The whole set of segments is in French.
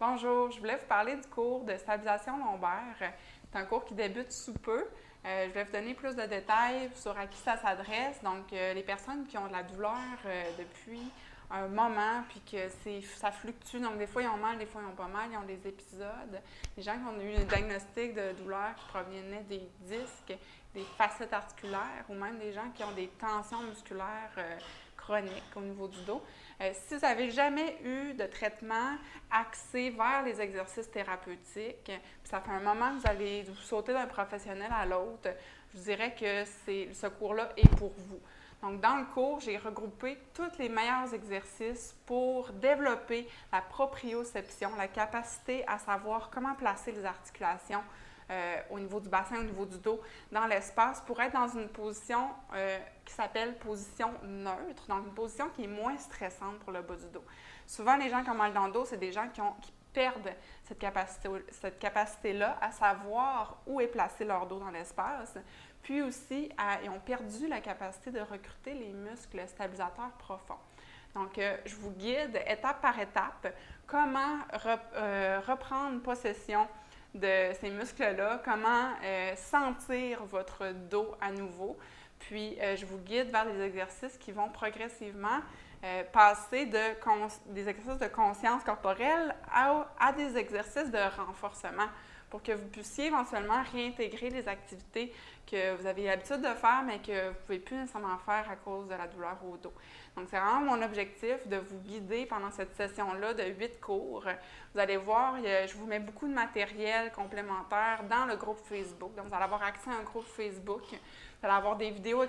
Bonjour, je voulais vous parler du cours de stabilisation lombaire. C'est un cours qui débute sous peu. Je vais vous donner plus de détails sur à qui ça s'adresse. Donc, les personnes qui ont de la douleur depuis un moment, puis que ça fluctue. Donc, des fois, ils ont mal, des fois, ils ont pas mal, ils ont des épisodes. Les gens qui ont eu un diagnostic de douleur qui provenaient des disques, des facettes articulaires, ou même des gens qui ont des tensions musculaires chroniques au niveau du dos. Si vous n'avez jamais eu de traitement axé vers les exercices thérapeutiques, puis ça fait un moment que vous allez vous sauter d'un professionnel à l'autre, je vous dirais que ce cours-là est pour vous. Donc, dans le cours, j'ai regroupé tous les meilleurs exercices pour développer la proprioception, la capacité à savoir comment placer les articulations au niveau du bassin, au niveau du dos, dans l'espace pour être dans une position qui s'appelle position neutre, donc une position qui est moins stressante pour le bas du dos. Souvent, les gens qui ont mal dans le dos, c'est des gens qui perdent cette capacité-là à savoir où est placé leur dos dans l'espace, puis aussi ils ont perdu la capacité de recruter les muscles stabilisateurs profonds. Donc, je vous guide étape par étape comment reprendre possession de ces muscles-là, comment sentir votre dos à nouveau. Puis, je vous guide vers des exercices qui vont progressivement passer des exercices de conscience corporelle à des exercices de renforcement pour que vous puissiez éventuellement réintégrer les activités que vous avez l'habitude de faire, mais que vous ne pouvez plus nécessairement faire à cause de la douleur au dos. Donc, c'est vraiment mon objectif de vous guider pendant cette session-là de 8 cours. Vous allez voir, je vous mets beaucoup de matériel complémentaire dans le groupe Facebook. Donc, vous allez avoir accès à un groupe Facebook. Vous allez avoir des vidéos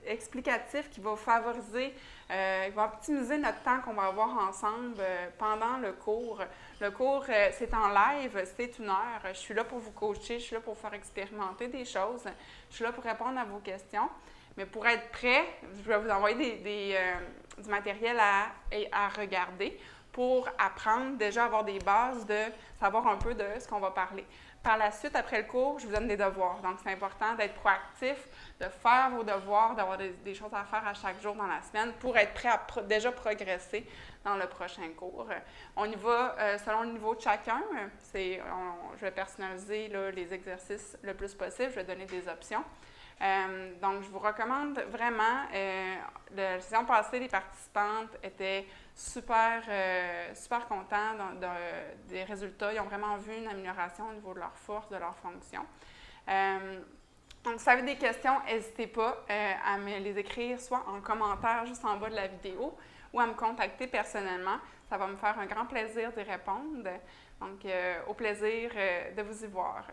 explicatives qui vont favoriser, qui vont optimiser notre temps qu'on va avoir ensemble pendant le cours. Le cours, c'est en live, c'est 1 heure. Je suis là pour vous coacher, je suis là pour vous faire expérimenter des choses. Je suis là pour répondre à vos questions. Mais pour être prêt, je vais vous envoyer du matériel à regarder pour apprendre, déjà avoir des bases de savoir un peu de ce qu'on va parler. Par la suite, après le cours, je vous donne des devoirs. Donc, c'est important d'être proactif, de faire vos devoirs, d'avoir des choses à faire à chaque jour dans la semaine pour être prêt à déjà progresser dans le prochain cours. On y va selon le niveau de chacun. Je vais personnaliser les exercices le plus possible. Je vais donner des options. Donc, je vous recommande vraiment. La session passée, les participantes étaient super contents des résultats. Ils ont vraiment vu une amélioration au niveau de leur force, de leur fonction. Donc, si vous avez des questions, n'hésitez pas à me les écrire soit en commentaire juste en bas de la vidéo ou à me contacter personnellement. Ça va me faire un grand plaisir d'y répondre. Donc, au plaisir de vous y voir.